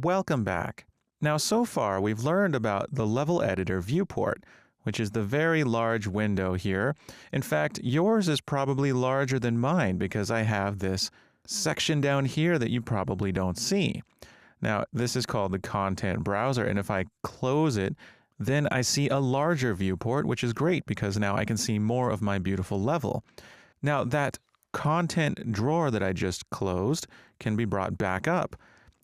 Welcome back. Now, so far, we've learned about the level editor viewport, which is the very large window here. In fact, yours is probably larger than mine because I have this section down here that you probably don't see. Now, this is called the content browser, and if I close it, then I see a larger viewport, which is great because now I can see more of my beautiful level. Now, that content drawer that I just closed can be brought back up.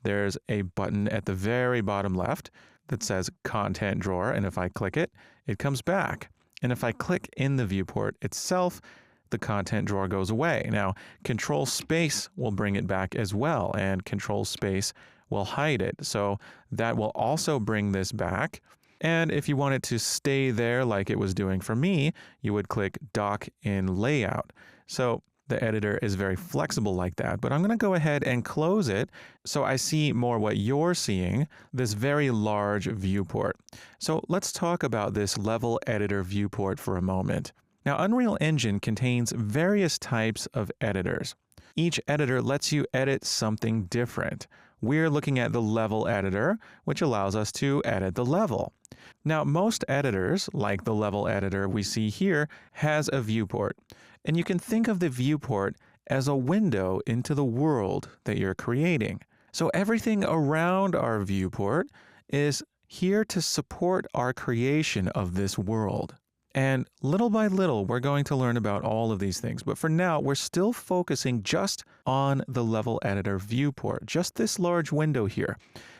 There's a button at the very bottom left that says Content Drawer, and if I click it, it comes back. And if I click in the viewport itself, the content drawer goes away. Now, Control Space will bring it back as well, and Control Space will hide it. So that will also bring this back. And if you want it to stay there like it was doing for me, you would click Dock in Layout. So the editor is very flexible like that, but I'm going to go ahead and close it so I see more what you're seeing, this very large viewport. So let's talk about this level editor viewport for a moment. Now, Unreal Engine contains various types of editors. Each editor lets you edit something different. We're looking at the level editor, which allows us to edit the level. Now, most editors, like the level editor we see here, has a viewport. And you can think of the viewport as a window into the world that you're creating. So everything around our viewport is here to support our creation of this world. And little by little, we're going to learn about all of these things. But for now, we're still focusing just on the level editor viewport, just this large window here.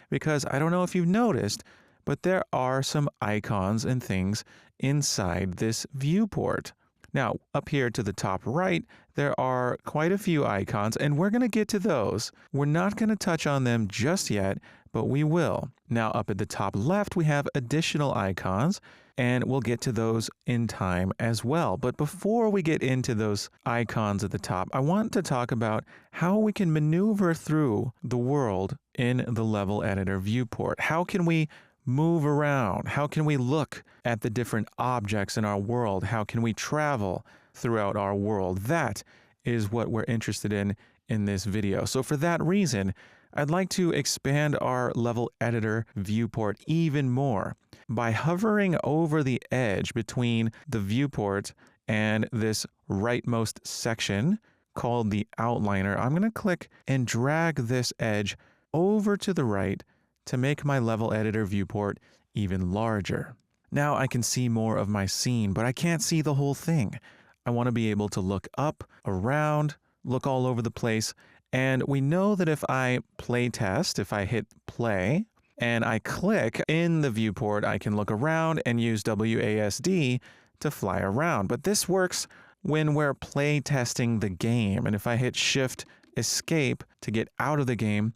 Because I don't know if you've noticed, but there are some icons and things inside this viewport. Now, up here to the top right, there are quite a few icons, and we're going to get to those. We're not going to touch on them just yet, but we will. Now, up at the top left, we have additional icons, and we'll get to those in time as well. But before we get into those icons at the top, I want to talk about how we can maneuver through the world in the level editor viewport. How can we move around? How can we look at the different objects in our world? How can we travel throughout our world? That is what we're interested in this video. So for that reason, I'd like to expand our level editor viewport even more by hovering over the edge between the viewport and this rightmost section called the outliner. I'm going to click and drag this edge over to the right to make my level editor viewport even larger. Now I can see more of my scene, but I can't see the whole thing. I want to be able to look up, around, look all over the place, and we know that if I play test, if I hit play, and I click in the viewport, I can look around and use WASD to fly around. But this works when we're play testing the game, and if I hit Shift Escape to get out of the game,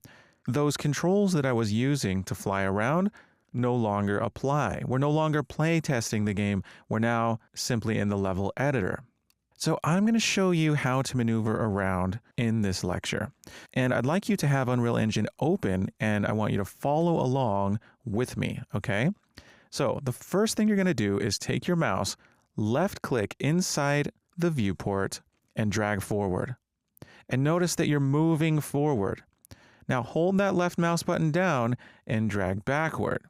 those controls that I was using to fly around no longer apply. We're no longer play testing the game. We're now simply in the level editor. So I'm going to show you how to maneuver around in this lecture. And I'd like you to have Unreal Engine open, and I want you to follow along with me, okay? So the first thing you're going to do is take your mouse, left click inside the viewport, and drag forward. And notice that you're moving forward. Now hold that left mouse button down and drag backward.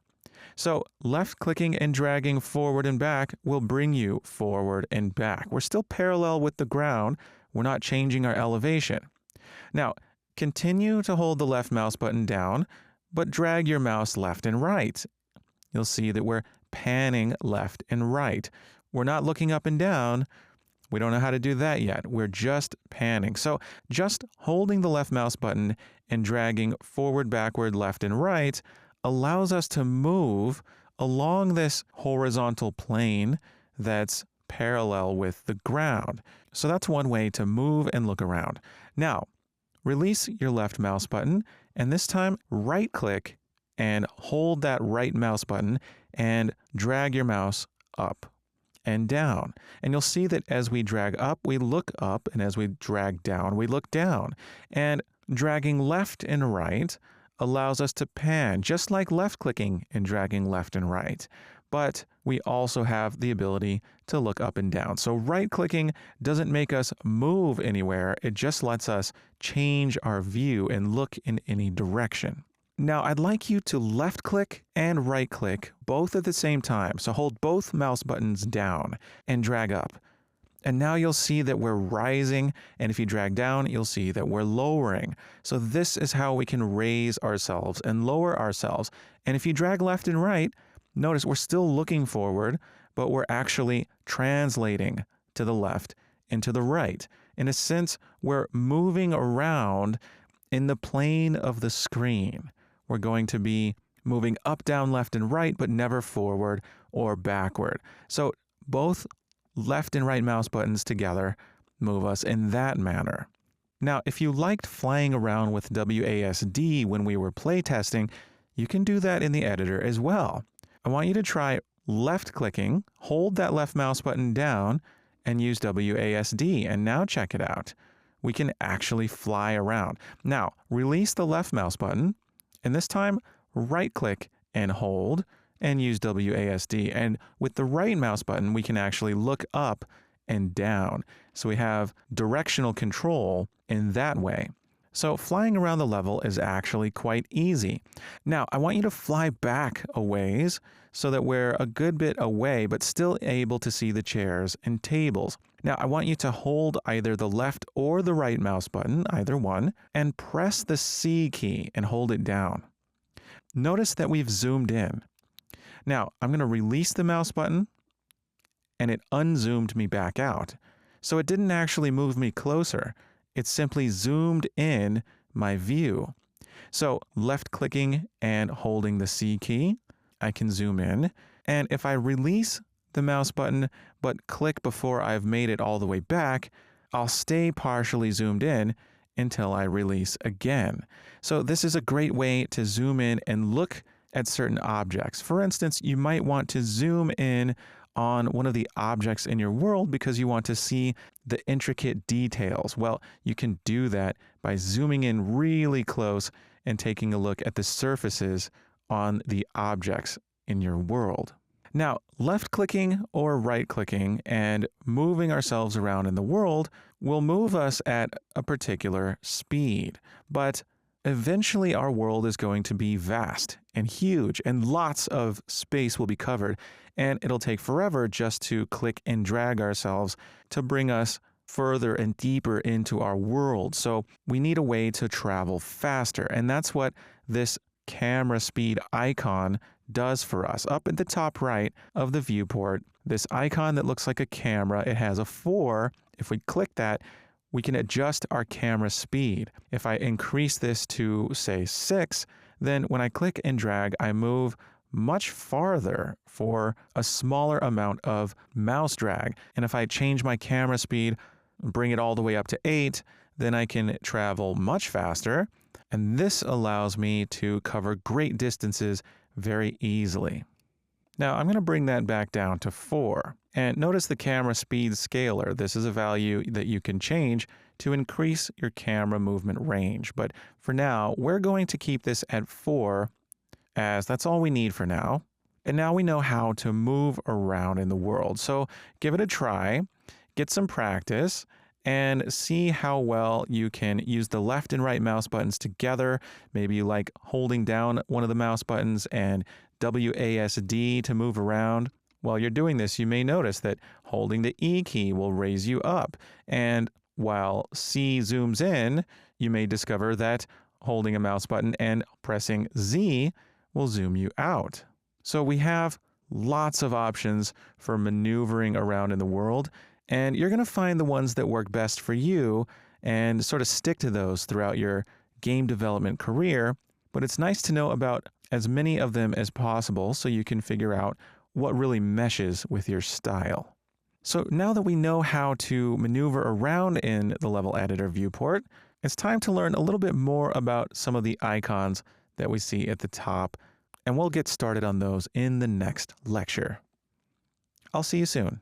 So left clicking and dragging forward and back will bring you forward and back. We're still parallel with the ground. We're not changing our elevation. Now continue to hold the left mouse button down, but drag your mouse left and right. You'll see that we're panning left and right. We're not looking up and down. We don't know how to do that yet. We're just panning. So just holding the left mouse button and dragging forward, backward, left, and right allows us to move along this horizontal plane that's parallel with the ground. So that's one way to move and look around. Now, release your left mouse button, and this time right click and hold that right mouse button and drag your mouse up and down. And you'll see that as we drag up, we look up, and as we drag down, we look down. And dragging left and right allows us to pan, just like left clicking and dragging left and right. But we also have the ability to look up and down. So right clicking doesn't make us move anywhere. It just lets us change our view and look in any direction. Now, I'd like you to left click and right click both at the same time. So hold both mouse buttons down and drag up. And now you'll see that we're rising, and if you drag down, you'll see that we're lowering. So this is how we can raise ourselves and lower ourselves. And if you drag left and right, notice we're still looking forward, but we're actually translating to the left and to the right. In a sense, we're moving around in the plane of the screen. We're going to be moving up, down, left, and right, but never forward or backward. So both left and right mouse buttons together move us in that manner. Now, if you liked flying around with WASD when we were playtesting, you can do that in the editor as well. I want you to try left clicking, hold that left mouse button down, and use WASD, and now check it out. We can actually fly around. Now, release the left mouse button, and this time right click and hold, and use WASD. And with the right mouse button, we can actually look up and down. So we have directional control in that way. So flying around the level is actually quite easy. Now, I want you to fly back a ways so that we're a good bit away, but still able to see the chairs and tables. Now, I want you to hold either the left or the right mouse button, either one, and press the C key and hold it down. Notice that we've zoomed in. Now, I'm going to release the mouse button, and it unzoomed me back out. So it didn't actually move me closer. It simply zoomed in my view. So left clicking and holding the C key, I can zoom in. And if I release the mouse button, but click before I've made it all the way back, I'll stay partially zoomed in until I release again. So this is a great way to zoom in and look at certain objects. For instance, you might want to zoom in on one of the objects in your world because you want to see the intricate details. Well, you can do that by zooming in really close and taking a look at the surfaces on the objects in your world. Now, left-clicking or right-clicking and moving ourselves around in the world will move us at a particular speed, but eventually our world is going to be vast and huge, and lots of space will be covered, and it'll take forever just to click and drag ourselves to bring us further and deeper into our world. So we need a way to travel faster, and that's what this camera speed icon does for us. Up at the top right of the viewport, this icon that looks like a camera, it has a 4. If we click that, we can adjust our camera speed. If I increase this to, say, 6, then when I click and drag, I move much farther for a smaller amount of mouse drag. And if I change my camera speed, bring it all the way up to 8, then I can travel much faster. And this allows me to cover great distances very easily. Now I'm going to bring that back down to 4. And notice the camera speed scaler. This is a value that you can change to increase your camera movement range. But for now, we're going to keep this at 4, as that's all we need for now. And now we know how to move around in the world. So give it a try, get some practice, and see how well you can use the left and right mouse buttons together. Maybe you like holding down one of the mouse buttons and WASD to move around. While you're doing this, you may notice that holding the E key will raise you up. And while C zooms in, you may discover that holding a mouse button and pressing Z will zoom you out. So we have lots of options for maneuvering around in the world, and you're going to find the ones that work best for you and sort of stick to those throughout your game development career. But it's nice to know about as many of them as possible so you can figure out what really meshes with your style. So now that we know how to maneuver around in the level editor viewport, it's time to learn a little bit more about some of the icons that we see at the top, and we'll get started on those in the next lecture. I'll see you soon.